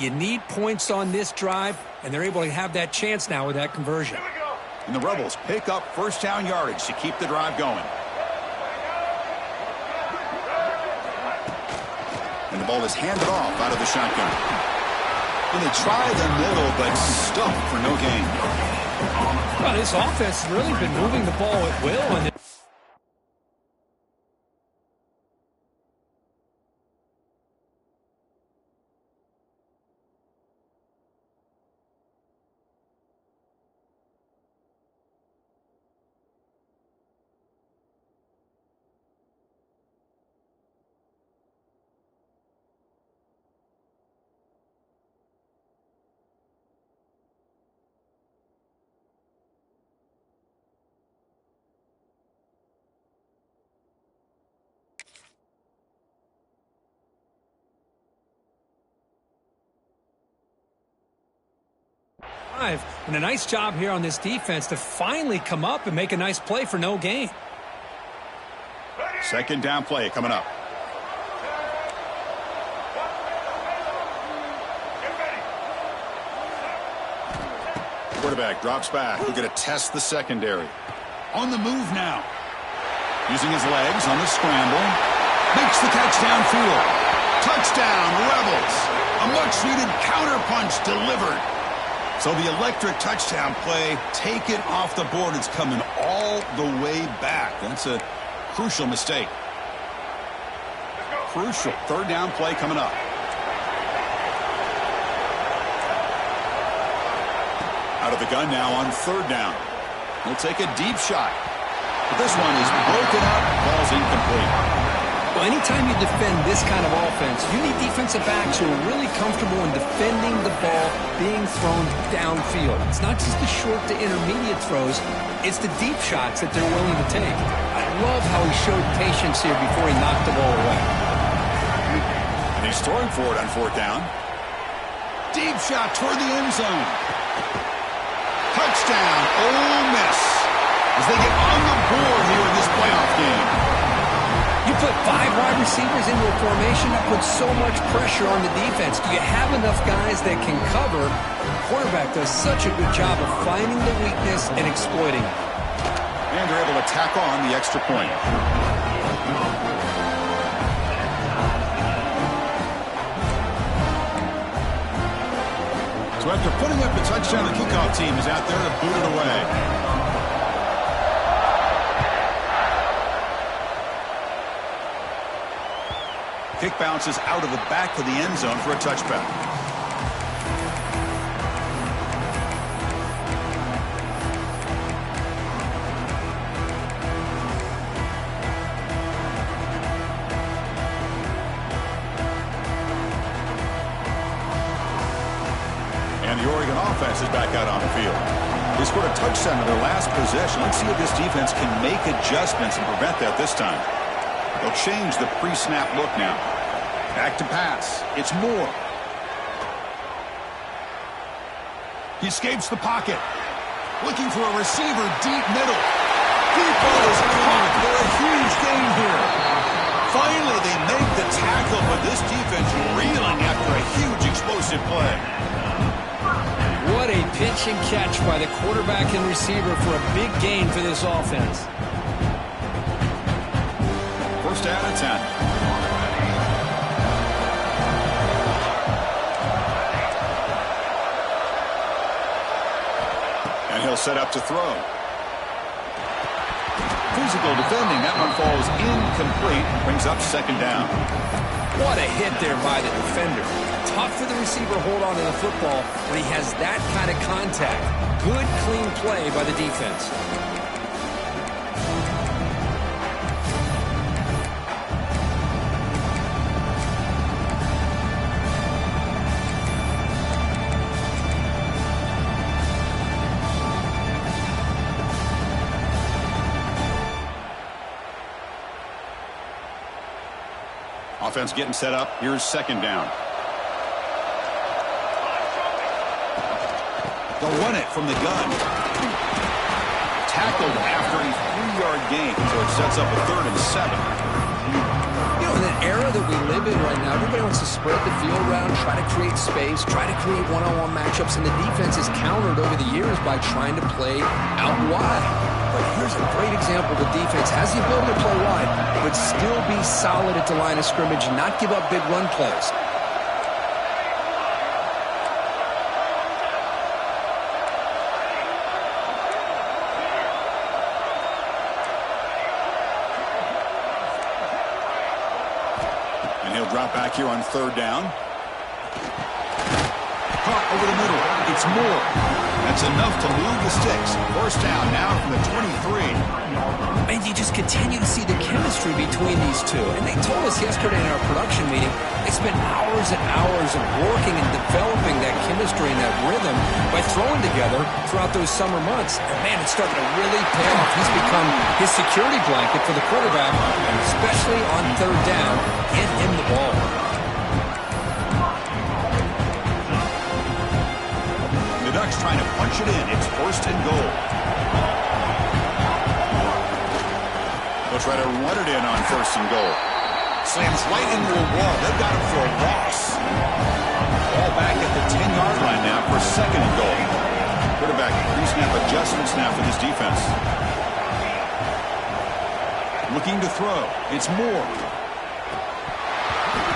You need points on this drive, and they're able to have that chance now with that conversion. And the Rebels pick up first down yardage to keep the drive going. And the ball is handed off out of the shotgun. And they try the middle, but stuffed for no gain. Well, this offense has really been moving the ball at will, and 5. And a nice job here on this defense to finally come up and make a nice play for no gain. Second down play coming up. Quarterback drops back. We're going to test the secondary. On the move now. Using his legs on the scramble. Makes the catch downfield. Touchdown, Rebels. A much-needed counterpunch delivered. So the electric touchdown play taken off the board. It's coming all the way back. That's a crucial mistake. Crucial. Third down play coming up. Out of the gun now on third down. He'll take a deep shot. But this one is broken up. Ball's incomplete. Well, anytime you defend this kind of offense, you need defensive backs who are really comfortable in defending the ball being thrown downfield. It's not just the short to intermediate throws, it's the deep shots that they're willing to take. I love how he showed patience here before he knocked the ball away. And he's throwing for it on fourth down. Deep shot toward the end zone. Touchdown, Ole Miss, as they get on the board here in this playoff game. You put 5 wide receivers into a formation, that puts so much pressure on the defense. Do you have enough guys that can cover? The quarterback does such a good job of finding the weakness and exploiting it. And they're able to tack on the extra point. So after putting up a touchdown, the kickoff team is out there to boot it away. Kick bounces out of the back of the end zone for a touchback. And the Oregon offense is back out on the field. They scored a touchdown in their last possession. Let's see if this defense can make adjustments and prevent that this time. They'll change the pre-snap look now. Back to pass. It's Moore. He escapes the pocket. Looking for a receiver deep middle. Deep ball is caught for a huge gain here. Finally, they make the tackle, but this defense reeling after a huge explosive play. What a pitch and catch by the quarterback and receiver for a big gain for this offense. First down and 10. And he'll set up to throw. Physical defending. That one falls incomplete. Brings up second down. What a hit there by the defender. Tough for the receiver to hold on to the football when he has that kind of contact. Good, clean play by the defense. Offense getting set up. Here's second down. They'll run it from the gun. Tackled after a 3-yard gain, so it sets up a 3rd and 7. You know, era that we live in right now, everybody wants to spread the field around, try to create space, try to create one-on-one matchups, and the defense is countered over the years by trying to play out wide. But here's a great example. The defense has the ability to play wide, but still be solid at the line of scrimmage and not give up big run plays. Drop back here on third down. Caught over the middle. It's Moore. That's enough to move the sticks. First down now from the 23. And you just continue to see the chemistry between these two. And they told us yesterday in our production meeting, they spent hours and hours of working and developing that chemistry and that rhythm by throwing together throughout those summer months. And man, it's starting to really pay off. He's become his security blanket for the quarterback, and especially on third down, get him the ball. The Ducks trying to punch it in. It's first and goal. They'll try to run it in on first and goal. Slams right into a wall. They've got him for a loss. Ball back at the 10-yard line now for second and goal. Quarterback pre-snap adjustments now for this defense. Looking to throw. It's Moore.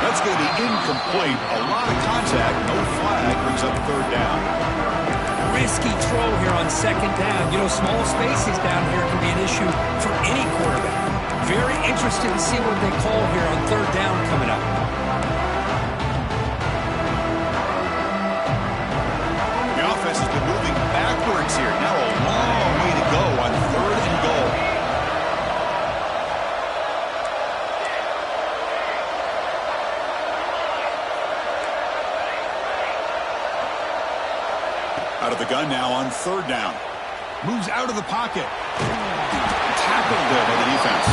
That's going to be incomplete. A lot of contact. No flag. Brings up third down. Risky throw here on second down. You know, small spaces down here can be an issue for any quarterback. Very interested to see what they call here on third down coming up. The offense has been moving backwards here. Now a long way to go on third and goal. Out of the gun now on third down. Moves out of the pocket. Tackled there by the defense.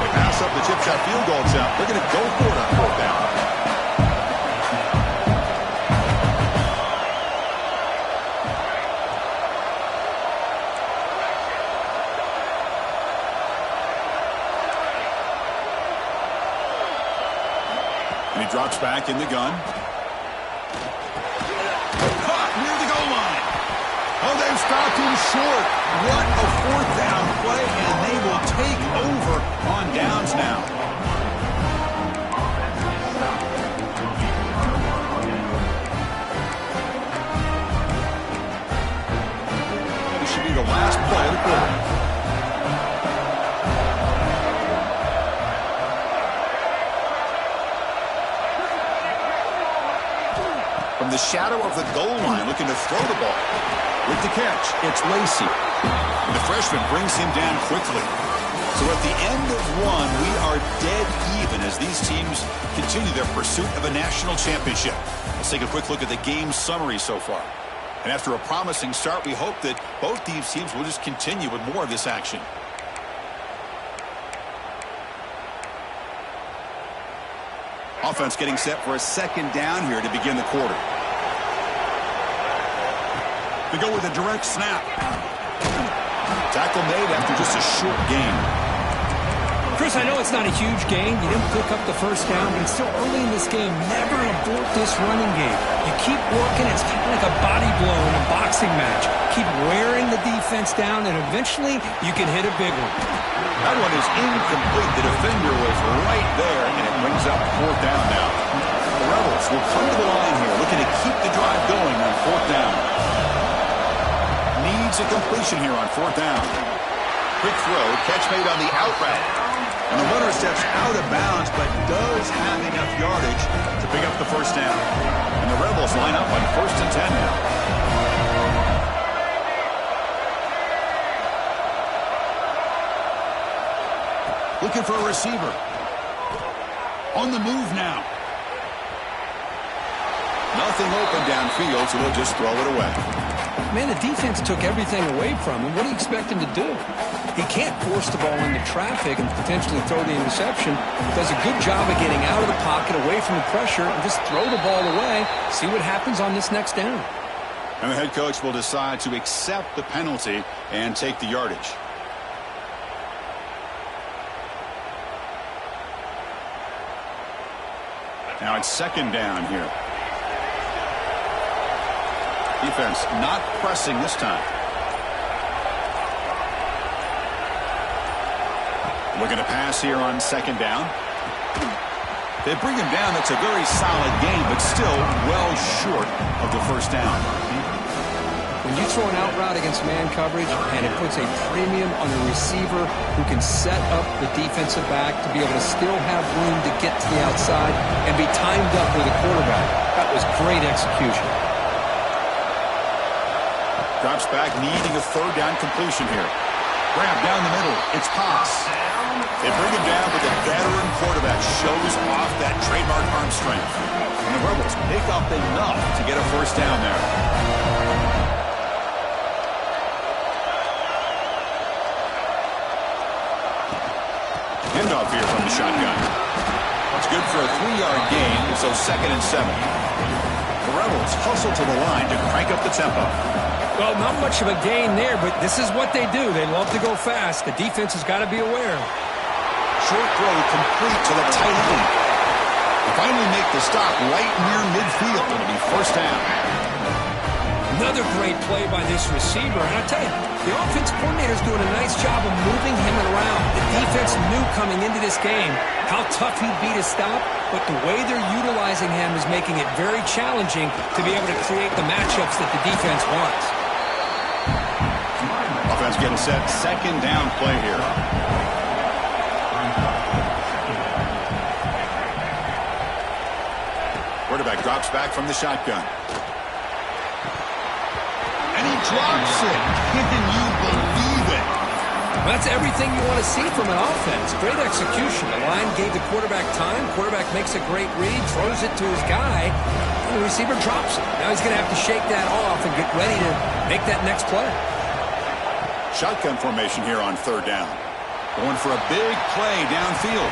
They pass up the chip shot field goal attempt. They're going to go for it on fourth down. And he drops back in the gun. They've stopped him short. What a fourth down play, and they will take over on downs now. This should be the last play of the quarter. From the shadow of the goal line, looking to throw the ball. With the catch, it's Lacey. The freshman brings him down quickly. So at the end of one, we are dead even as these teams continue their pursuit of a national championship. Let's take a quick look at the game summary so far. And after a promising start, we hope that both these teams will just continue with more of this action. Offense getting set for a second down here to begin the quarter. They go with a direct snap. Tackle made after just a short gain. Chris, I know it's not a huge gain. You didn't pick up the first down, but it's still early in this game. Never abort this running game. You keep working. It's kind of like a body blow in a boxing match. Keep wearing the defense down, and eventually you can hit a big one. That one is incomplete. The defender was right there, and it brings up fourth down now. The Rebels will come to the line here, looking to keep the drive going on fourth down. Needs a completion here on fourth down. Quick throw, catch made on the out route. And the runner steps out of bounds, but does have enough yardage to pick up the first down. And the Rebels line up on first and 10 now. Looking for a receiver. On the move now. Nothing open downfield, so they'll just throw it away. Man, the defense took everything away from him. What do you expect him to do? He can't force the ball into traffic and potentially throw the interception. Does a good job of getting out of the pocket, away from the pressure, and just throw the ball away. See what happens on this next down. And the head coach will decide to accept the penalty and take the yardage. Now it's second down here. Defense not pressing this time. Looking to pass here on second down. They bring him down. That's a very solid game, but still well short of the first down. When you throw an out route against man coverage and it puts a premium on a receiver who can set up the defensive back to be able to still have room to get to the outside and be timed up with a quarterback, that was great execution. Drops back, needing a third down completion here. Grab down the middle. It's pass. They bring him down, but the veteran quarterback shows off that trademark arm strength. And the Rebels pick up enough to get a first down there. Handoff here from the shotgun. It's good for a 3-yard gain, so 2nd and 7. The Rebels hustle to the line to crank up the tempo. Well, not much of a gain there, but this is what they do. They love to go fast. The defense has got to be aware. Short throw complete to the tight end. They finally make the stop right near midfield. It'll be first down. Another great play by this receiver. And I tell you, the offense coordinator's doing a nice job of moving him around. The defense knew coming into this game how tough he'd be to stop, but the way they're utilizing him is making it very challenging to be able to create the matchups that the defense wants. Offense getting set. Second down play here. Quarterback drops back from the shotgun. And he drops it. Can you believe it? Well, that's everything you want to see from an offense. Great execution. The line gave the quarterback time. Quarterback makes a great read, throws it to his guy, and the receiver drops it. Now he's going to have to shake that off and get ready to make that next play. Shotgun formation here on third down. Going for a big play downfield.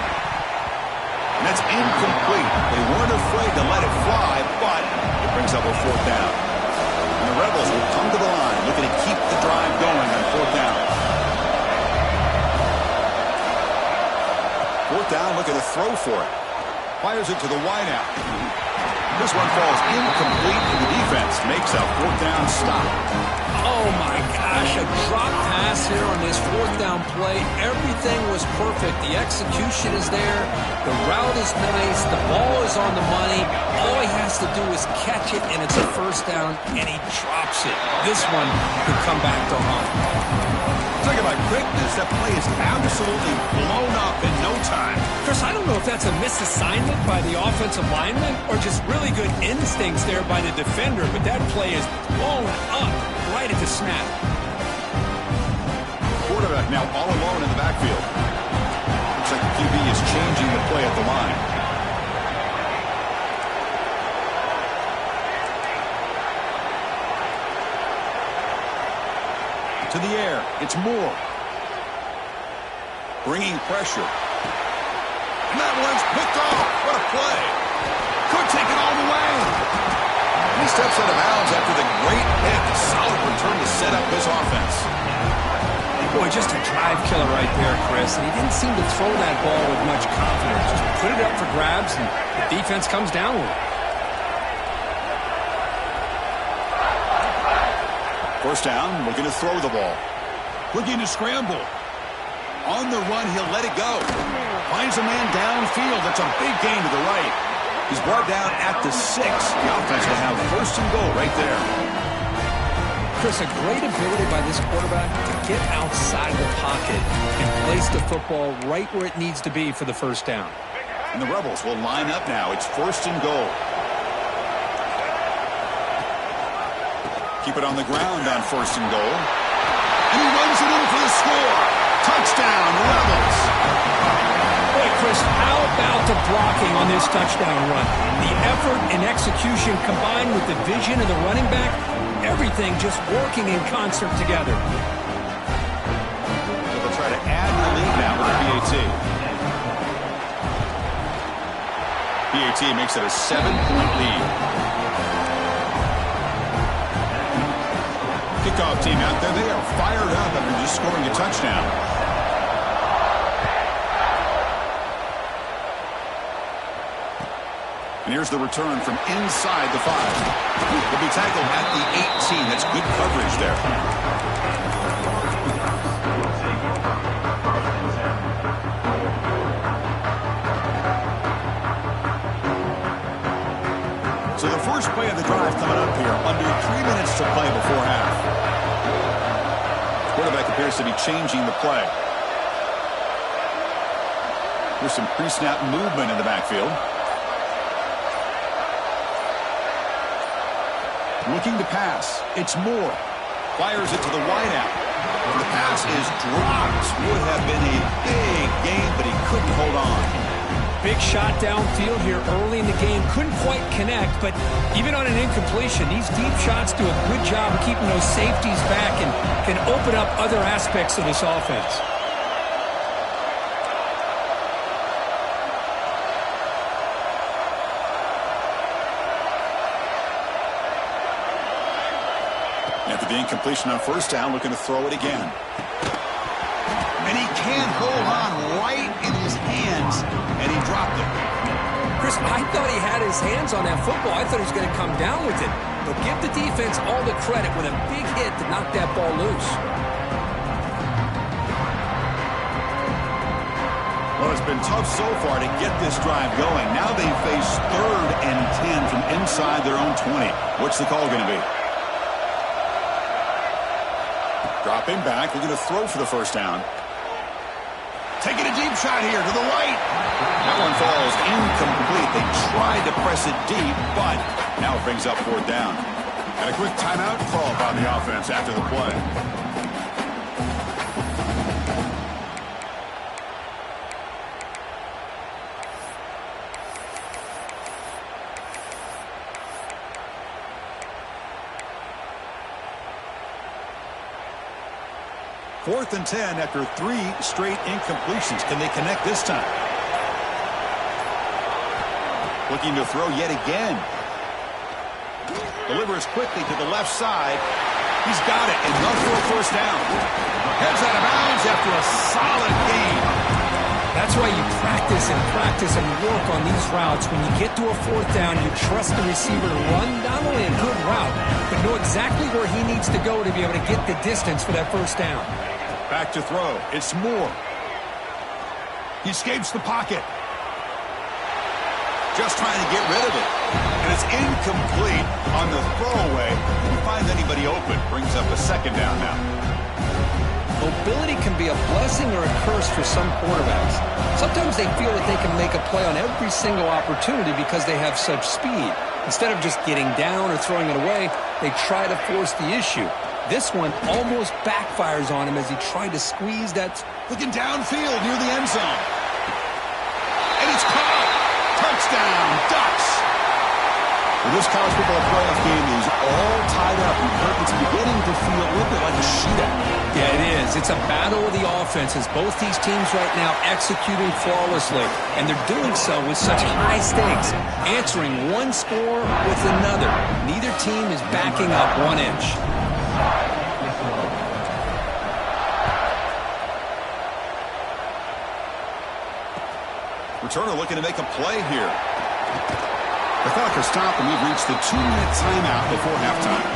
And that's incomplete. They weren't afraid to let it fly, but it brings up a fourth down. And the Rebels will come to the line, looking to keep the drive going on fourth down. Fourth down, looking to throw for it. Fires it to the wideout. This one falls incomplete, and the defense makes a fourth down stop. Oh, my gosh, a drop pass here on this fourth down play. Everything was perfect. The execution is there. The route is nice. The ball is on the money. All he has to do is catch it, and it's a first down, and he drops it. This one could come back to haunt. Talk about quickness. That play is absolutely blown up in no time. Chris, I don't know if that's a misassignment by the offensive lineman or just really good instincts there by the defender, but that play is blown up right at the snap. Quarterback now all alone in the backfield. Looks like the QB is changing the play at the line. To the air, it's Moore. Bringing pressure. And that one's picked off. What a play. Could take it all the way. And he steps out of bounds after the great hit. A solid return to set up his offense. Boy, just a drive killer right there, Chris. And he didn't seem to throw that ball with much confidence. Just put it up for grabs, and the defense comes down with it. First down, looking to throw the ball. Looking to scramble. On the run, he'll let it go. Finds a man downfield. That's a big gain to the right. He's brought down at the 6. The offense will have first and goal right there. Chris, a great ability by this quarterback to get outside the pocket and place the football right where it needs to be for the first down. And the Rebels will line up now. It's first and goal. Keep it on the ground on first and goal. And he runs it in for the score. Touchdown, Rebels. Boy, Chris, how about the blocking on this touchdown run? The effort and execution combined with the vision of the running back, everything just working in concert together. So they'll try to add the lead now with the PAT. PAT makes it a 7-point lead. Kickoff team out there, they are fired up after just scoring a touchdown. And here's the return from inside the 5. He'll be tackled at the 18. That's good coverage there. So the first play of the drive coming up here. Under 3 minutes to play before half. Quarterback appears to be changing the play. There's some pre-snap movement in the backfield. Looking to pass. It's Moore. Fires it to the wideout. The pass is dropped. Would have been a big gain, but he couldn't hold on. Big shot downfield here early in the game. Couldn't quite connect, but even on an incompletion, these deep shots do a good job of keeping those safeties back and can open up other aspects of this offense. After the incompletion on first down, looking to throw it again. And he can't hold on right in his hands, and he dropped it. Chris, I thought he had his hands on that football. I thought he was going to come down with it. But give the defense all the credit with a big hit to knock that ball loose. Well, it's been tough so far to get this drive going. Now they face 3rd and 10 from inside their own 20. What's the call going to be? Dropping back, looking to throw for the first down. Taking a deep shot here to the right. That one falls incomplete. They tried to press it deep, but now it brings up 4th down. And a quick timeout call by the offense after the play. Fourth and 10 after 3 straight incompletions. Can they connect this time? Looking to throw yet again. Delivers quickly to the left side. He's got it, enough for a first down. Heads out of bounds after a solid gain. That's why you practice and work on these routes. When you get to a 4th down, you trust the receiver to run not only a good route, but know exactly where he needs to go to be able to get the distance for that first down. Back to throw. It's Moore. He escapes the pocket. Just trying to get rid of it. And it's incomplete on the throwaway. He finds anybody open. Brings up a 2nd down now. Mobility can be a blessing or a curse for some quarterbacks. Sometimes they feel that they can make a play on every single opportunity because they have such speed. Instead of just getting down or throwing it away, they try to force the issue. This one almost backfires on him as he tried to squeeze that. Looking downfield near the end zone. And it's caught. Touchdown, Ducks. Well, this college football playoff game is all tied up. It's beginning to feel a little bit like a shootout. Yeah, it is. It's a battle of the offenses. Both these teams right now executing flawlessly, and they're doing so with such high stakes, answering one score with another. Neither team is backing up 1 inch. Returner looking to make a play here. The clock has stopped, and we've reached the 2-minute timeout before halftime.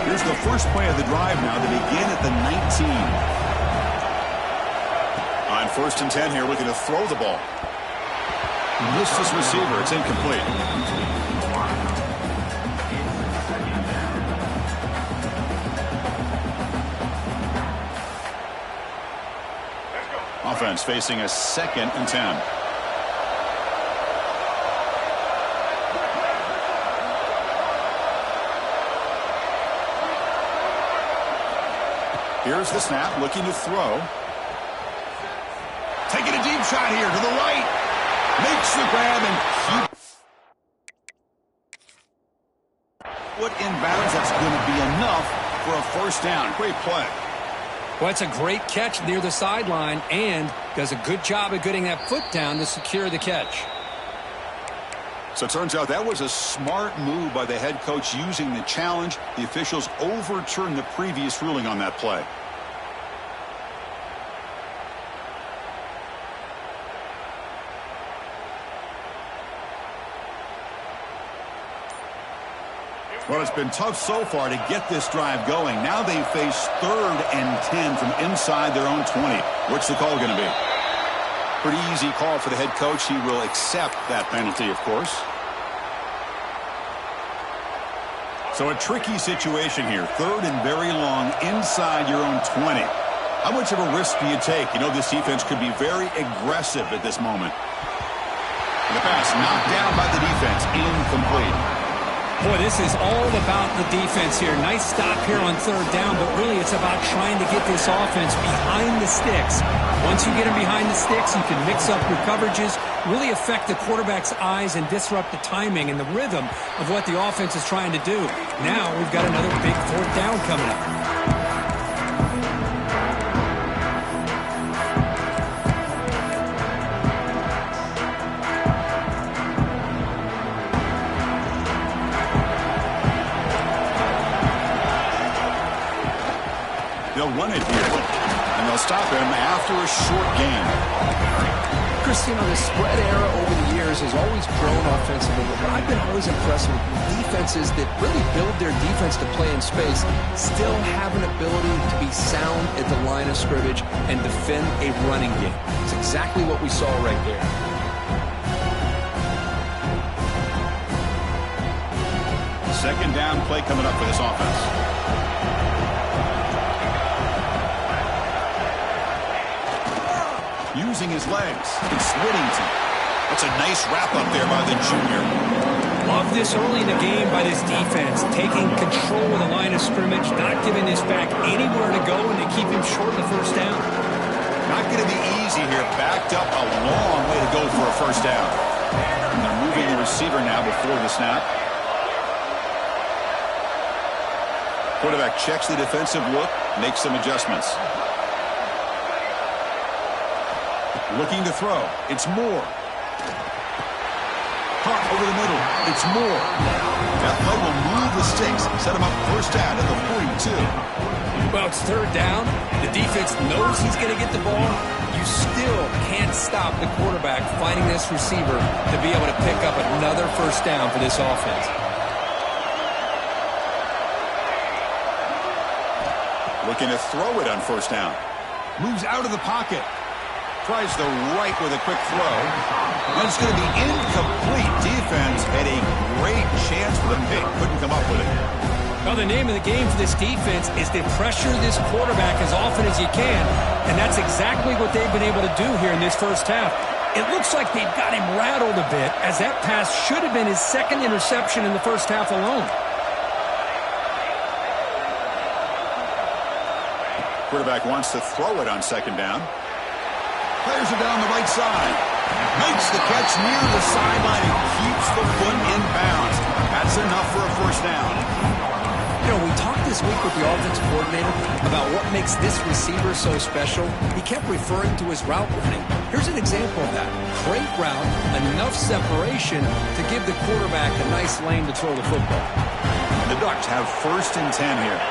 Here's the first play of the drive now to begin at the 19. On 1st and 10 here, looking to throw the ball. Missed his receiver. It's incomplete. Offense facing a 2nd and 10. Here's the snap, looking to throw. Taking a deep shot here to the right. Makes the grab and foot inbounds. That's going to be enough for a first down. Great play. Well, it's a great catch near the sideline and does a good job of getting that foot down to secure the catch. So it turns out that was a smart move by the head coach using the challenge. The officials overturned the previous ruling on that play. Well, it's been tough so far to get this drive going. Now they face 3rd and 10 from inside their own 20. What's the call going to be? Pretty easy call for the head coach. He will accept that penalty, of course. So a tricky situation here. 3rd and very long inside your own 20. How much of a risk do you take? You know, this defense could be very aggressive at this moment. And the pass knocked down by the defense. Incomplete. Boy, this is all about the defense here. Nice stop here on 3rd down, but really it's about trying to get this offense behind the sticks. Once you get them behind the sticks, you can mix up your coverages, really affect the quarterback's eyes and disrupt the timing and the rhythm of what the offense is trying to do. Now we've got another big 4th down coming up. They'll run it here, and they'll stop him after a short gain. Chris, you know, the spread era over the years has always grown offensively, but I've been always impressed with defenses that really build their defense to play in space, still have an ability to be sound at the line of scrimmage and defend a running game. It's exactly what we saw right there. Second down play coming up for this offense. Using his legs, it's Whittington. That's a nice wrap-up there by the junior. Love this early in the game by this defense, taking control of the line of scrimmage, not giving this back anywhere to go, and to keep him short of the 1st down. Not going to be easy here. Backed up a long way to go for a 1st down. And they're moving the receiver now before the snap. Quarterback checks the defensive look, makes some adjustments. Looking to throw. It's Moore. Caught over the middle. It's Moore. That play will move the sticks. Set him up 1st down at the 42. Well, it's 3rd down. The defense knows he's going to get the ball. You still can't stop the quarterback finding this receiver to be able to pick up another 1st down for this offense. Looking to throw it on 1st down. Moves out of the pocket. Tries the right with a quick throw. And it's going to be incomplete. Defense had a great chance for the pick. Couldn't come up with it. Well, the name of the game for this defense is to pressure this quarterback as often as you can. And that's exactly what they've been able to do here in this 1st half. It looks like they've got him rattled a bit, as that pass should have been his 2nd interception in the 1st half alone. Quarterback wants to throw it on 2nd down. Players are down the right side. Makes the catch near the sideline and keeps the foot in bounds. That's enough for a 1st down. You know, we talked this week with the offensive coordinator about what makes this receiver so special. He kept referring to his route running. Here's an example of that. Great route, enough separation to give the quarterback a nice lane to throw the football. The Ducks have 1st and 10 here.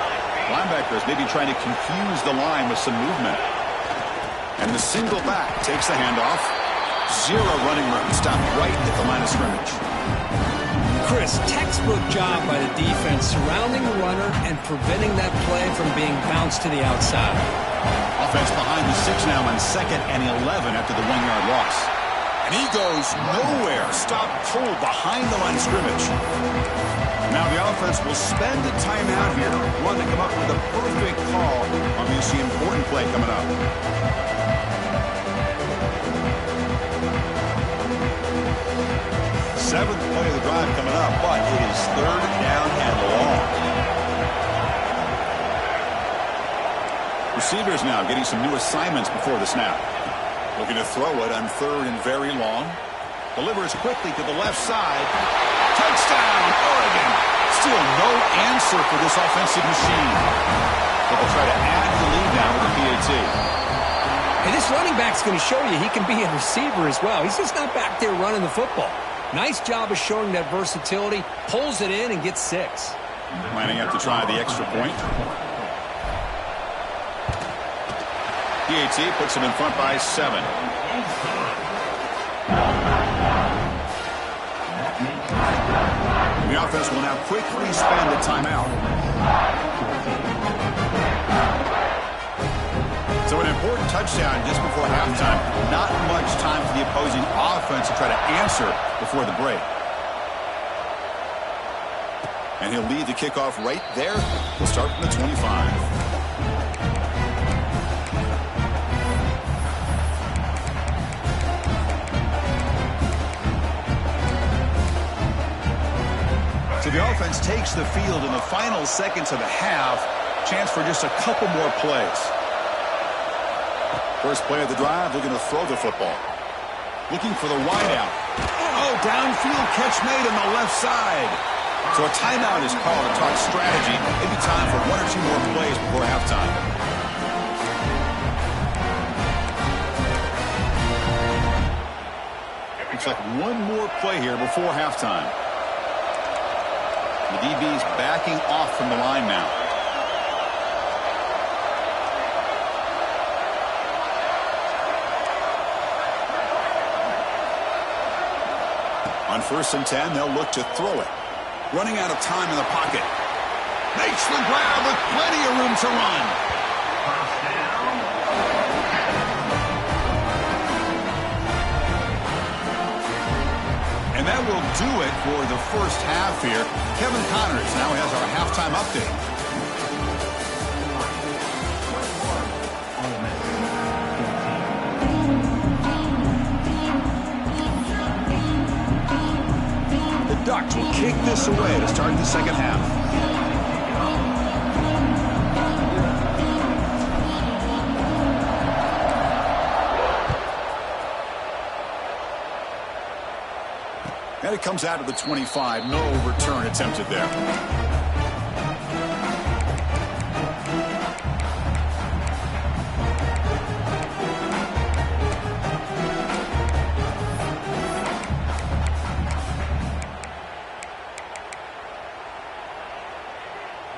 Linebackers maybe trying to confuse the line with some movement. And the single back takes the handoff. 0 running room. Stopped right at the line of scrimmage. Chris, textbook job by the defense surrounding the runner and preventing that play from being bounced to the outside. Offense behind the 6 now on 2nd and 11 after the 1-yard loss. And he goes nowhere. Stopped cold behind the line of scrimmage. Now the offense will spend a timeout here. One to come up with a perfect call on this important play coming up. 7th play of the drive coming up, but it is 3rd down and long. Receivers now getting some new assignments before the snap. Looking to throw it on 3rd and very long. Delivers quickly to the left side. Touchdown, Oregon. Still no answer for this offensive machine. But they'll try to add the lead now with the PAT. Hey, this running back's going to show you he can be a receiver as well. He's just not back there running the football. Nice job of showing that versatility. Pulls it in and gets 6. Lining up to try the extra point. PAT puts him in front by 7. The The offense will now quickly spend a timeout. So an important touchdown just before halftime. Not much time for the opposing offense to try to answer before the break. And he'll lead the kickoff right there. We'll start from the 25. So the offense takes the field in the final seconds of the half. Chance for just a couple more plays. First play of the drive, looking to throw the football. Looking for the wideout. Oh, downfield catch made on the left side. So a timeout is called to talk strategy. Maybe time for one or two more plays before halftime. Looks like one more play here before halftime. The DB's backing off from the line now. On 1st and 10, they'll look to throw it. Running out of time in the pocket. Makes the grab with plenty of room to run. And that will do it for the first half here. Kevin Connors now has our halftime update. Ducks will kick this away to start the second half. And it comes out of the 25. No return attempted there.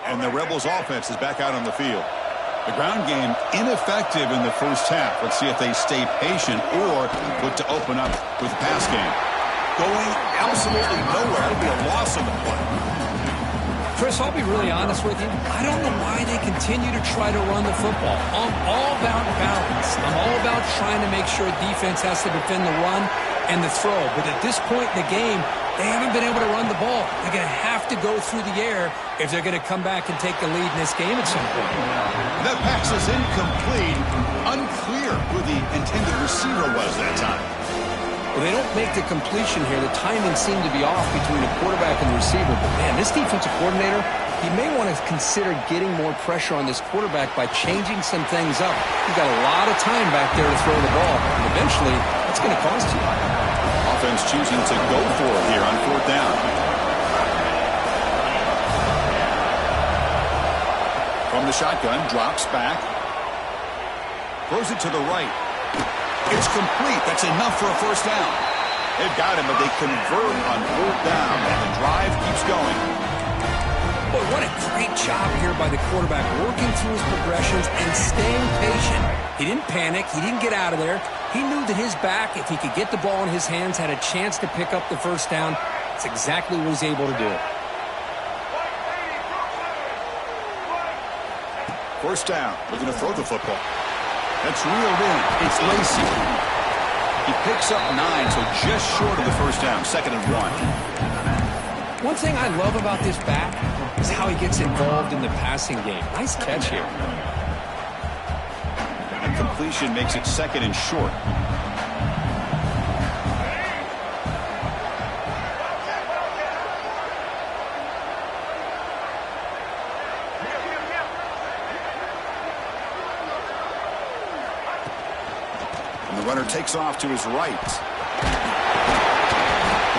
And the Rebels offense is back out on the field. The ground game ineffective in the first half. Let's see if they stay patient or look to open up with the pass game. Going absolutely nowhere. It'll be a loss of the play. Chris, I'll be really honest with you. I don't know why they continue to try to run the football. I'm all about balance. I'm all about trying to make sure defense has to defend the run and the throw. But at this point in the game, they haven't been able to run the ball. They're going to have to go through the air if they're going to come back and take the lead in this game at some point. That pass is incomplete. Unclear who the intended receiver was that time. Well, they don't make the completion here. The timing seemed to be off between the quarterback and the receiver. But, man, this defensive coordinator, he may want to consider getting more pressure on this quarterback by changing some things up. You've got a lot of time back there to throw the ball. And eventually, that's going to cost you. Offense choosing to go for it here on 4th down. From the shotgun, drops back. Throws it to the right. It's complete. That's enough for a first down. They've got him, but they convert on 4th down, and the drive keeps going. Boy, what a great job here by the quarterback, working through his progressions and staying patient. He didn't panic. He didn't get out of there. He knew that his back, if he could get the ball in his hands, had a chance to pick up the first down. That's exactly what he's able to do. 1st down. Looking to throw the football. That's reeled in. It's Lacey. He picks up 9, so just short of the first down. 2nd and 1. One thing I love about this back is how he gets involved in the passing game. Nice catch here. And completion makes it 2nd and short. And the runner takes off to his right.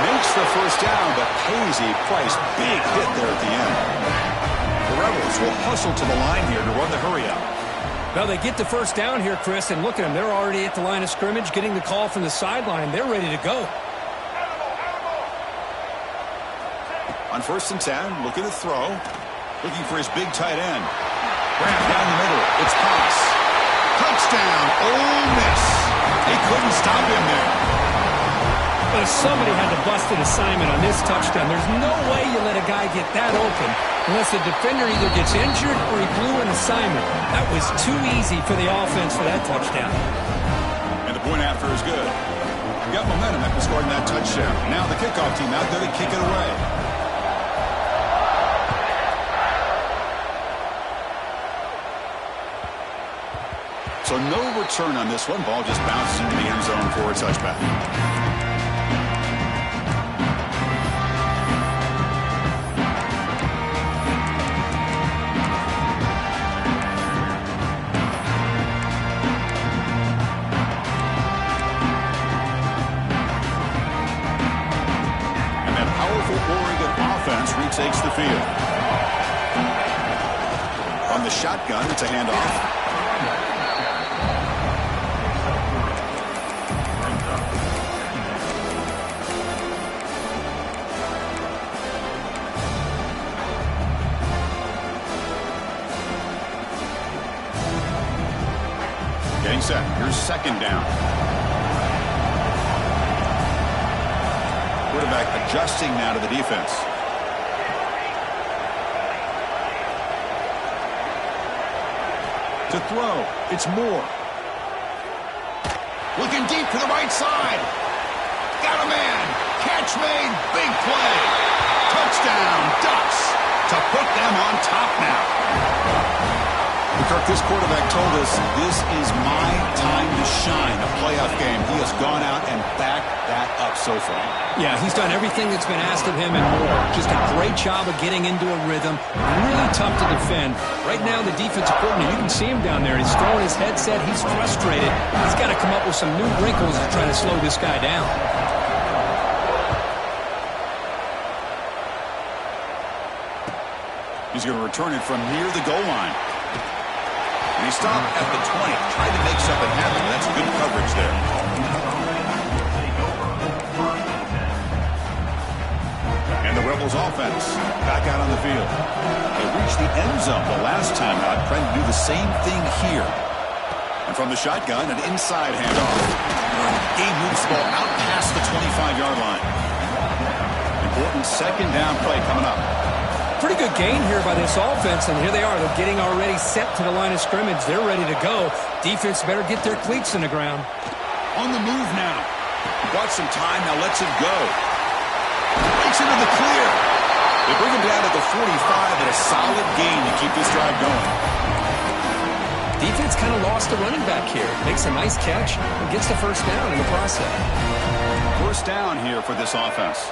Makes the first down, but pays a price. Big hit there at the end. The Rebels will hustle to the line here to run the hurry-up. Well, they get the first down here, Chris, and look at them. They're already at the line of scrimmage, getting the call from the sideline. They're ready to go. On 1st and 10, looking to throw. Looking for his big tight end. Grab down the middle. It's pass. Touchdown, Ole Miss. They couldn't stop him there. Well, somebody had to bust an assignment on this touchdown. There's no way you let a guy get that open unless the defender either gets injured or he blew an assignment. That was too easy for the offense for that touchdown. And the point after is good. Got momentum after scoring that touchdown. Now the kickoff team out there to kick it away. So no return on this one. Ball just bounces into the end zone for a touchback. And that powerful Oregon offense retakes the field. From the shotgun, it's a handoff. Getting set. Here's second down. Quarterback adjusting now to the defense. To throw, it's Moore. Looking deep to the right side. Got a man. Catch made. Big play. Touchdown, Ducks. To put them on top now. Kirk, this quarterback told us this is my time to shine, a playoff game. He has gone out and backed that up so far. Yeah, he's done everything that's been asked of him and more. Just a great job of getting into a rhythm. Really tough to defend. Right now, the defensive coordinator, you can see him down there. He's throwing his headset. He's frustrated. He's got to come up with some new wrinkles to try to slow this guy down. He's going to return it from near the goal line. And he stopped at the 20, trying to make something happen. That's good coverage there. And the Rebels offense back out on the field. They reached the end zone the last time out, trying to do the same thing here. And from the shotgun, an inside handoff. He moves the ball out past the 25-yard line. Important second down play coming up. Pretty good gain here by this offense, and here they are. They're getting already set to the line of scrimmage. They're ready to go. Defense better get their cleats in the ground. On the move now. Got some time, now lets it go. Breaks into the clear. They bring him down to the 45 and a solid gain to keep this drive going. Defense kind of lost the running back here. Makes a nice catch and gets the first down in the process. First down here for this offense.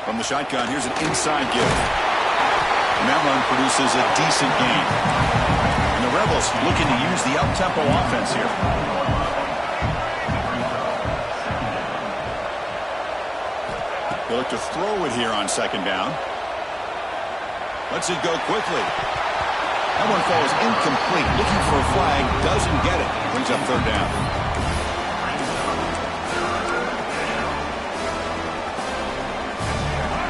From the shotgun, here's an inside give. And that run produces a decent gain. And the Rebels looking to use the up-tempo offense here. They look to throw it here on second down. Lets it go quickly. That one falls incomplete. Looking for a flag. Doesn't get it. Brings up third down.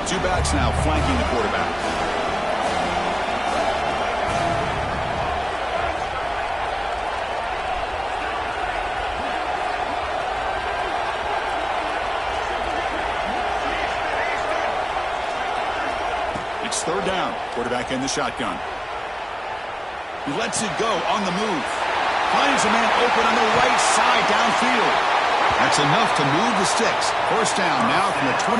Two backs now flanking the quarterback. It's third down. Quarterback in the shotgun. He lets it go on the move. Finds a man open on the right side downfield. That's enough to move the sticks. First down now from the 23.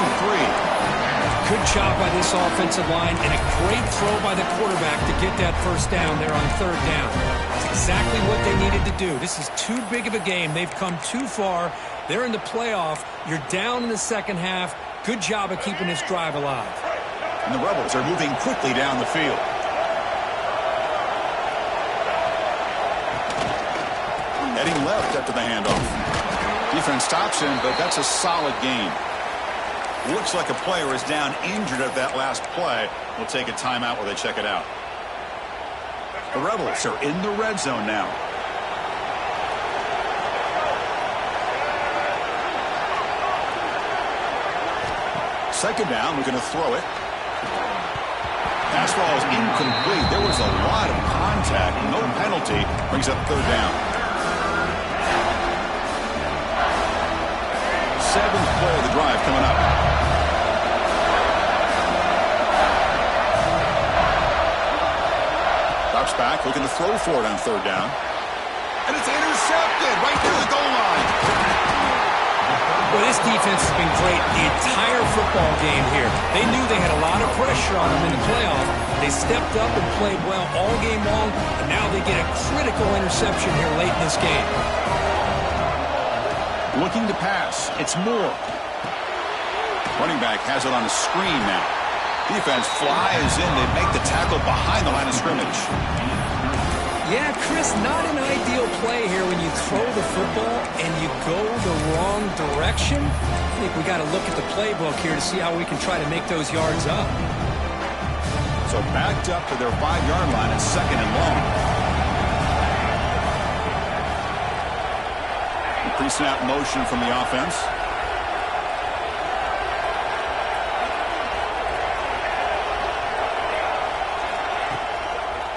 Good job by this offensive line and a great throw by the quarterback to get that first down there on third down. That's exactly what they needed to do. This is too big of a game. They've come too far. They're in the playoff. You're down in the second half. Good job of keeping this drive alive. And the Rebels are moving quickly down the field. Heading left after the handoff. Defense stops him, but that's a solid gain. Looks like a player is down injured at that last play. We'll take a timeout while they check it out. The Rebels are in the red zone now. Second down, we're going to throw it. Pass ball is incomplete. There was a lot of contact. No penalty. Brings up third down. 7th play of the drive coming up. Drops back, looking to throw for it on 3rd down. And it's intercepted right through the goal line. Well, this defense has been great the entire football game here. They knew they had a lot of pressure on them in the playoff. They stepped up and played well all game long, and now they get a critical interception here late in this game. Looking to pass. It's Moore. Running back has it on a screen now. Defense flies in. They make the tackle behind the line of scrimmage. Yeah, Chris, not an ideal play here when you throw the football and you go the wrong direction. I think we got to look at the playbook here to see how we can try to make those yards up. So backed up to their 5-yard line at 2nd and long. Pre-snap motion from the offense.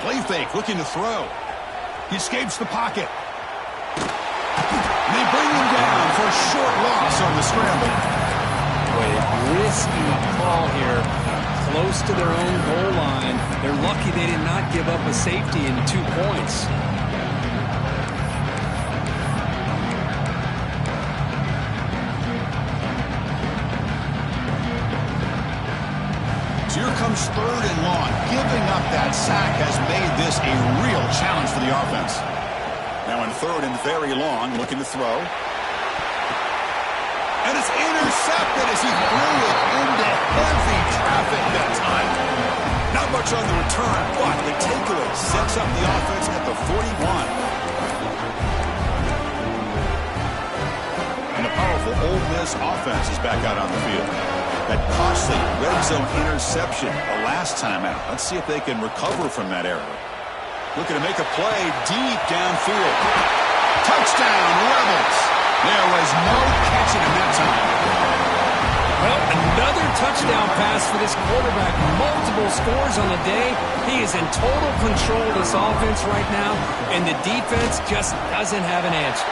Play fake, looking to throw. He escapes the pocket. They bring him down for a short loss on the scramble. Boy, risky call here. Close to their own goal line. They're lucky they did not give up a safety in 2 points. So here comes 3rd and long. Giving up that sack has made this a real challenge for the offense. Now in 3rd and very long, looking to throw. And it's intercepted as he threw it into heavy traffic that time. Not much on the return, but the takeaway sets up the offense at the 41. And the powerful Ole Miss offense is back out on the field. That costly red zone interception the last time out. Let's see if they can recover from that error. Looking to make a play deep downfield. Touchdown, Rebels. There was no catching him that time. Well, another touchdown pass for this quarterback. Multiple scores on the day. He is in total control of this offense right now, and the defense just doesn't have an answer.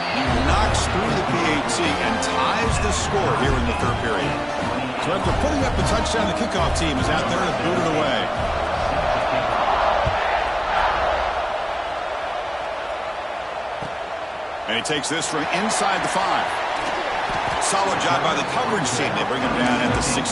He knocks through the PAT and ties the score here in the 3rd period. So after putting up the touchdown, the kickoff team is out there to boot it away. And he takes this from inside the 5. Solid job by the coverage team. They bring him down at the 16.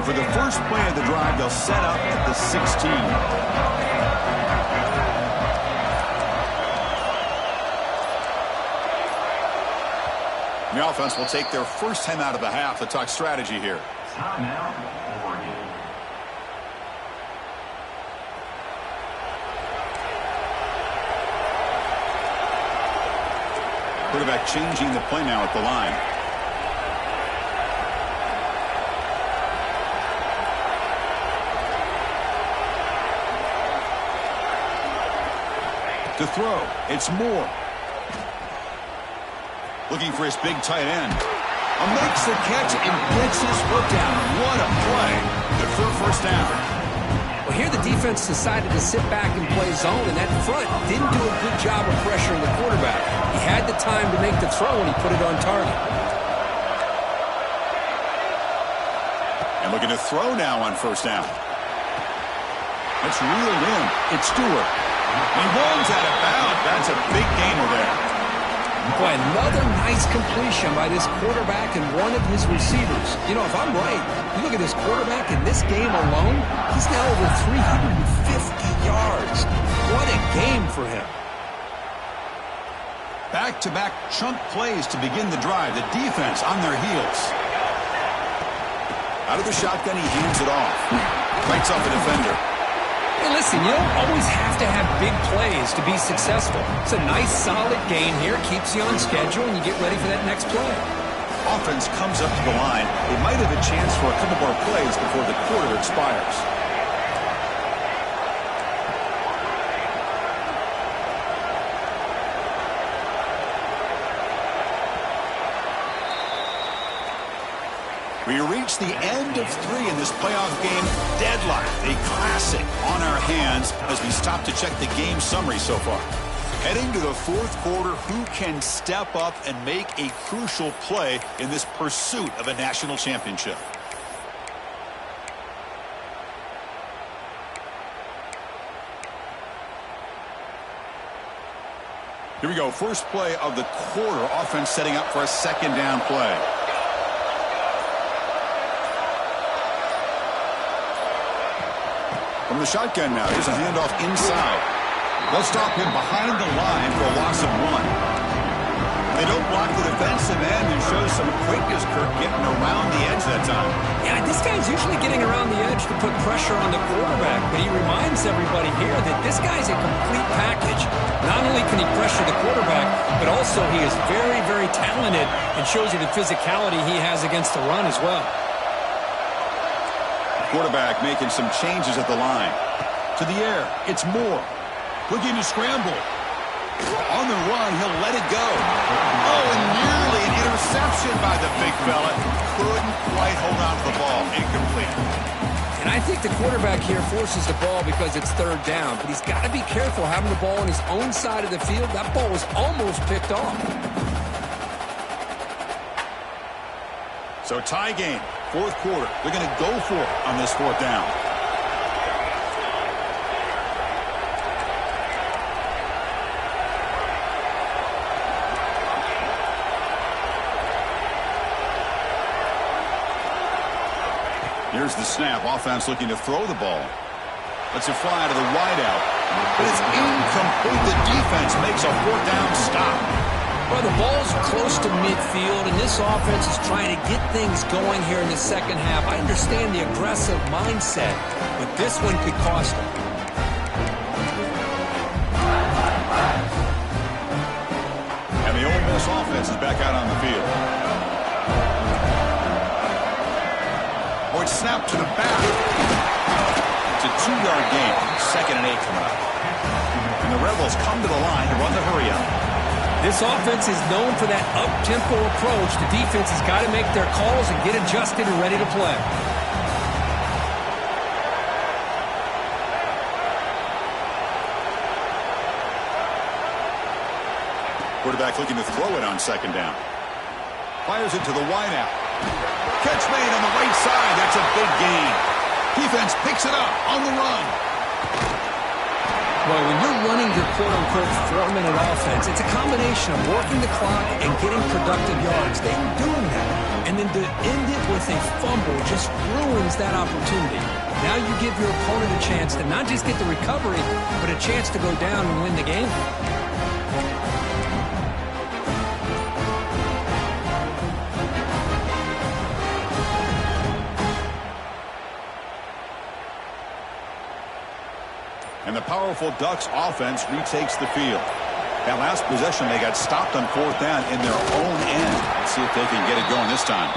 For the first play of the drive, they'll set up at the 16. The offense will take their first 10 out of the half to talk strategy here. Timeout, Oregon. Quarterback changing the play now at the line. To throw, it's Moore. Looking for his big tight end. Makes the catch and gets his foot down. What a play. Good for a first down. Well, here the defense decided to sit back and play zone, and that front didn't do a good job of pressuring the quarterback. He had the time to make the throw, and he put it on target. And looking to throw now on first down. That's reeled in. It's Stewart. He runs out of bounds. That's a big gainer there. Boy, another nice completion by this quarterback and one of his receivers. You know, if I'm right, you look at this quarterback in this game alone, he's now over 350 yards. What a game for him. Back-to-back chunk plays to begin the drive. The defense on their heels. Out of the shotgun, he hands it off. Lights off the defender. Hey, listen, you don't always have to have big plays to be successful. It's a nice, solid gain here. Keeps you on schedule, and you get ready for that next play. Offense comes up to the line. They might have a chance for a couple more plays before the quarter expires. We reach the end of 3 in this playoff game. Deadlock, a classic on our hands as we stop to check the game summary so far. Heading to the 4th quarter, who can step up and make a crucial play in this pursuit of a national championship? Here we go. First play of the quarter. Offense setting up for a 2nd down play. From the shotgun now, here's a handoff inside. They'll stop him behind the line for a loss of 1. They don't block the defensive end and show some quickness, Kirk, getting around the edge that time. Yeah, this guy's usually getting around the edge to put pressure on the quarterback, but he reminds everybody here that this guy's a complete package. Not only can he pressure the quarterback, but also he is very, very talented and shows you the physicality he has against the run as well. Quarterback making some changes at the line. To the air, it's Moore. Looking to scramble. On the run, he'll let it go. Oh, and nearly an interception by the big fella. Couldn't quite hold on to the ball. Incomplete. And I think the quarterback here forces the ball because it's 3rd down. But he's got to be careful having the ball on his own side of the field. That ball was almost picked off. So tie game, 4th quarter. They're going to go for it on this 4th down. Here's the snap. Offense looking to throw the ball. Lets it fly to the wideout. But it's incomplete. The defense makes a 4th down stop. Well, the ball's close to midfield, and this offense is trying to get things going here in the 2nd half. I understand the aggressive mindset, but this one could cost them. And the Ole Miss offense is back out on the field. Snap to the back. It's a 2-yard gain. 2nd and 8 coming up. And the Rebels come to the line to run the hurry up. This offense is known for that up-tempo approach. The defense has got to make their calls and get adjusted and ready to play. Quarterback looking to throw it on 2nd down. Fires it to the wideout. Catch made on the right side. That's a big gain. Defense picks it up on the run. Well, when you're running your quote-unquote 4-minute offense, it's a combination of working the clock and getting productive yards. They were doing that. And then to end it with a fumble just ruins that opportunity. Now you give your opponent a chance to not just get the recovery, but a chance to go down and win the game. And the powerful Ducks offense retakes the field. That last possession, they got stopped on 4th down in their own end. Let's see if they can get it going this time.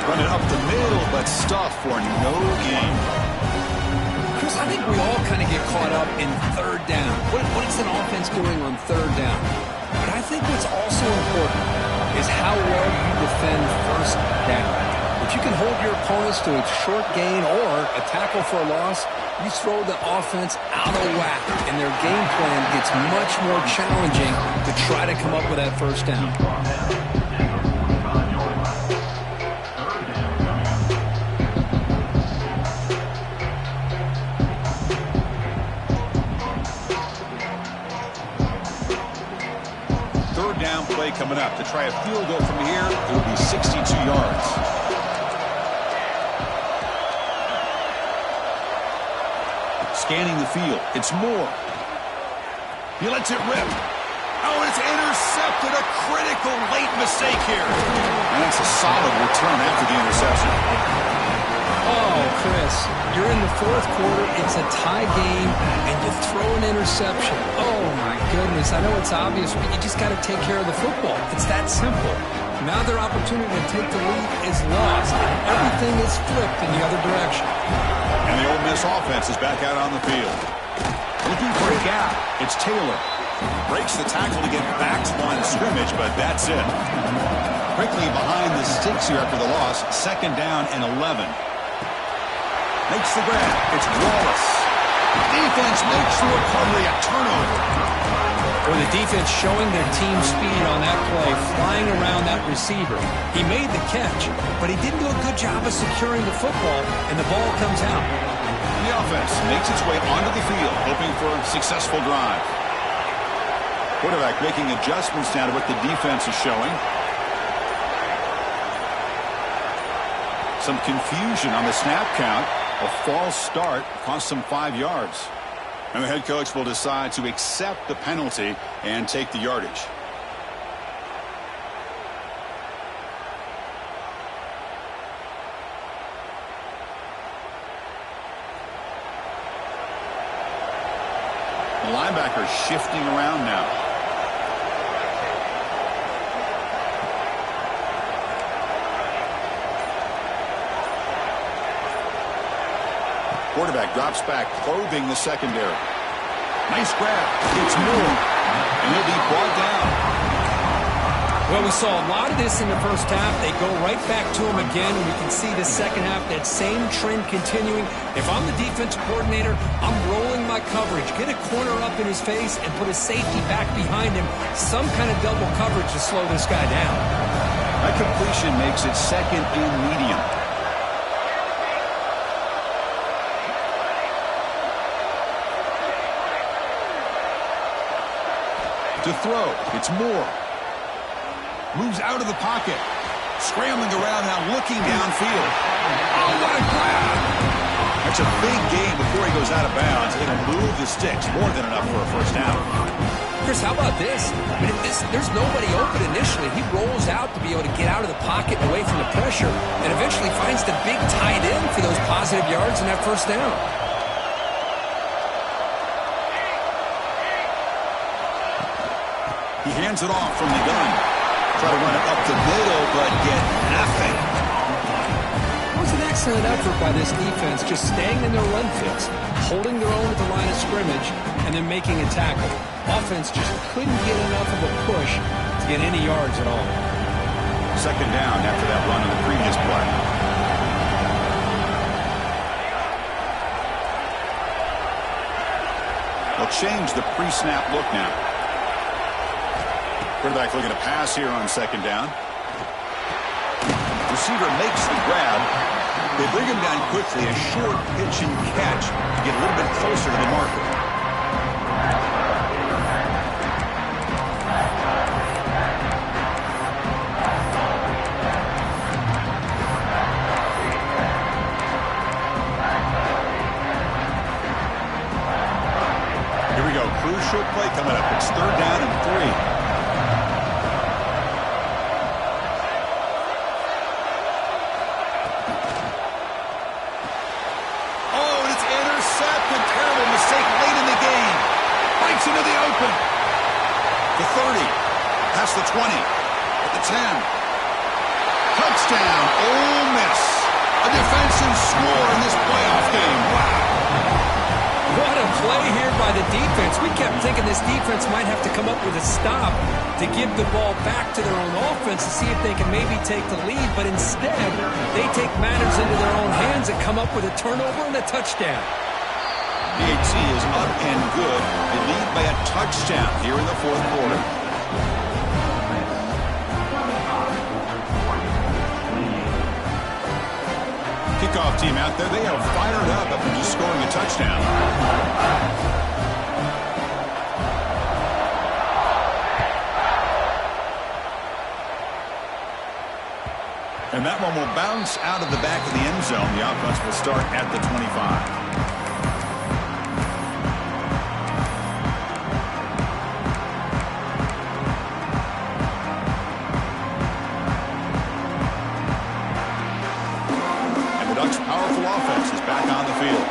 Running up the middle, but stuffed for no gain. Chris, I think we all kind of get caught up in 3rd down. What is an offense doing on 3rd down? But I think what's also important is how well you defend 1st down. If you can hold your opponents to a short gain or a tackle for a loss, you throw the offense out of whack, and their game plan gets much more challenging to try to come up with that 1st down. 3rd down play coming up. To try a field goal from here, it will be 62 yards. Scanning the field. It's Moore. He lets it rip. Oh, it's intercepted. A critical late mistake here. And that's a solid return after the interception. Oh, Chris, you're in the 4th quarter. It's a tie game, and you throw an interception. Oh, my goodness. I know it's obvious, but you just got to take care of the football. It's that simple. Now their opportunity to take the lead is lost, and everything is flipped in the other direction. And the Ole Miss offense is back out on the field. Looking for a gap. It's Taylor. Breaks the tackle to get back to the line of scrimmage, but that's it. Quickly behind the sticks here after the loss. 2nd down and 11. Makes the grab. It's Wallace. Defense makes the recovery. A turnover. Or the defense showing their team speed on that play, flying around that receiver. He made the catch, but he didn't do a good job of securing the football, and the ball comes out. The offense makes its way onto the field, hoping for a successful drive. Quarterback making adjustments now to what the defense is showing. Some confusion on the snap count. A false start cost them 5 yards. And the head coach will decide to accept the penalty and take the yardage. The linebacker shifting around now. Quarterback drops back, probing the secondary. Nice grab. It's Moore. And he'll be brought down. Well, we saw a lot of this in the first half. They go right back to him again, and we can see the second half, that same trend continuing. If I'm the defensive coordinator, I'm rolling my coverage. Get a corner up in his face and put a safety back behind him. Some kind of double coverage to slow this guy down. That completion makes it 2nd and medium. To throw, it's Moore. Moves out of the pocket. Scrambling around now, looking downfield. Oh, what a grab! That's a big gain before he goes out of bounds. It'll move the sticks, more than enough for a first down. Chris, how about this? I mean, there's nobody open initially. He rolls out to be able to get out of the pocket and away from the pressure, and eventually finds the big tight end for those positive yards in that first down. He hands it off from the gun. Try to run it up the middle, but get nothing. It was an excellent effort by this defense, just staying in their run fits, holding their own at the line of scrimmage, and then making a tackle. Offense just couldn't get enough of a push to get any yards at all. 2nd down after that run on the previous play. They'll change the pre-snap look now. Quarterback looking to pass here on 2nd down. Receiver makes the grab. They bring him down quickly. A short pitch and catch to get a little bit closer to the marker. Here we go. Crucial play coming up. It's 3rd down and 3. Into the open. The 30. Past the 20. At the 10. Touchdown. Ole Miss. A defensive score in this playoff game. Wow. What a play here by the defense. We kept thinking this defense might have to come up with a stop to give the ball back to their own offense to see if they can maybe take the lead. But instead, they take matters into their own hands and come up with a turnover and a touchdown. The AT is up and good. They lead by a touchdown here in the 4th quarter. Kickoff team out there. They are fired up after just scoring a touchdown. And that one will bounce out of the back of the end zone. The offense will start at the 25. Offense is back on the field.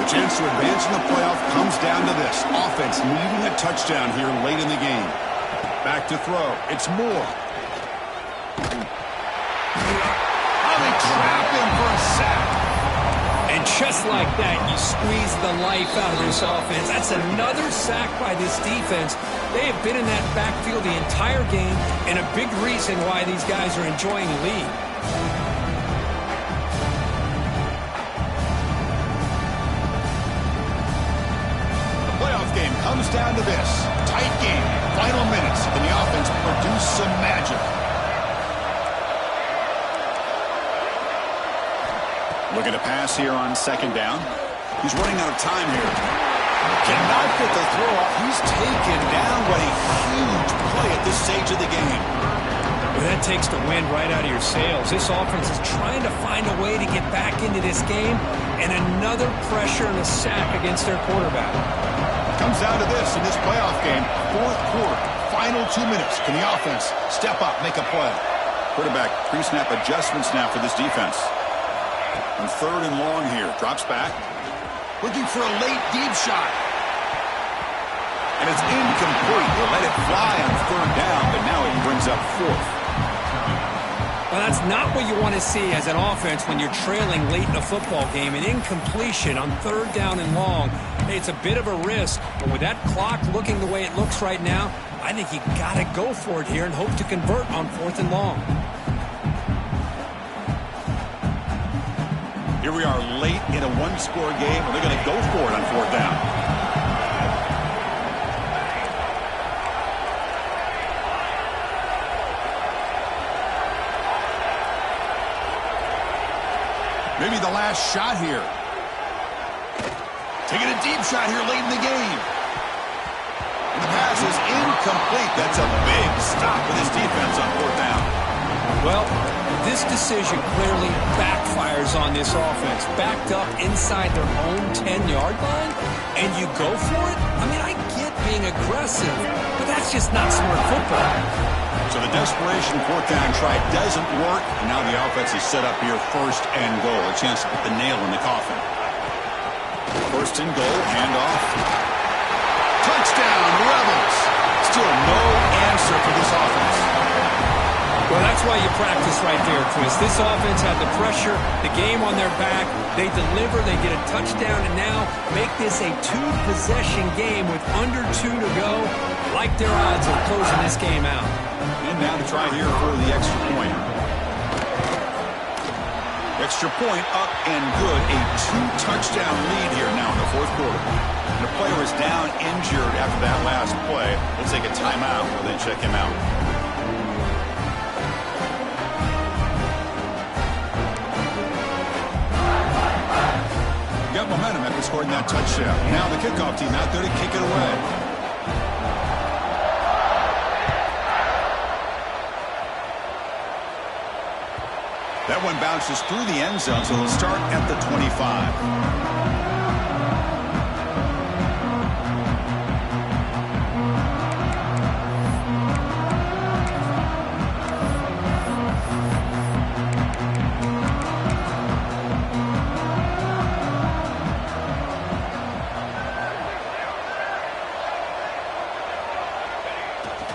The chance to advance in the playoff comes down to this. Offense needing a touchdown here late in the game. Back to throw. It's Moore. Oh, they trap him for a sack. And Just like that, you squeeze the life out of this offense. That's another sack by this defense. They have been in that backfield the entire game, and a big reason why these guys are enjoying the lead. The playoff game comes down to this. Tight game. Final minutes. Can the offense produce some magic? Looking to pass here on second down. He's running out of time here. Cannot get the throw off. He's taken down. What a huge play at this stage of the game. Well, that takes the wind right out of your sails. This offense is trying to find a way to get back into this game, and another pressure and a sack against their quarterback. Comes down to this in this playoff game. Fourth quarter, final 2 minutes. Can the offense step up, make a play? Quarterback pre-snap adjustments now for this defense. On third and long here. Drops back. Looking for a late deep shot. And it's incomplete. He'll let it fly on third down, but now it brings up fourth. Well, that's not what you want to see as an offense when you're trailing late in a football game. An incompletion on third down and long. Hey, it's a bit of a risk, but with that clock looking the way it looks right now, I think you got to go for it here and hope to convert on fourth and long. Here we are late in a one-score game, and they're going to go for it on fourth down. Maybe the last shot here. Taking a deep shot here late in the game. And the pass is incomplete. That's a big stop for this defense on fourth down. Well, this decision clearly backfires on this offense. Backed up inside their own 10-yard line, and you go for it? I mean, I get being aggressive, but that's just not smart football. So the desperation fourth down try doesn't work, and now the offense is set up here first and goal. A chance to put the nail in the coffin. First and goal, handoff. Touchdown, Rebels! Still no answer for this offense. Well, that's why you practice right there, Chris. This offense had the pressure, the game on their back. They deliver, they get a touchdown, and now make this a two-possession game with under 2 to go. Like their odds of closing this game out. And now to try here for the extra point. Extra point up and good. A 2-touchdown lead here now in the fourth quarter. And the player is down injured after that last play. We'll take a timeout and then check him out. Got momentum after scoring that touchdown. Now the kickoff team out there to kick it away. That one bounces through the end zone, so they'll start at the 25.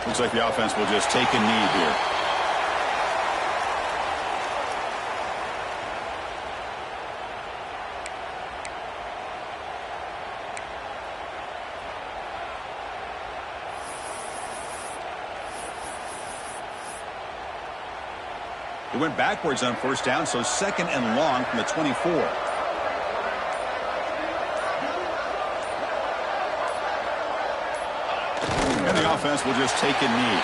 Looks like the offense will just take a knee here. It went backwards on first down, so second and long from the 24. And the offense will just take a knee.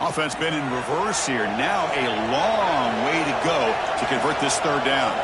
Offense been in reverse here. Now a long way to go to convert this third down.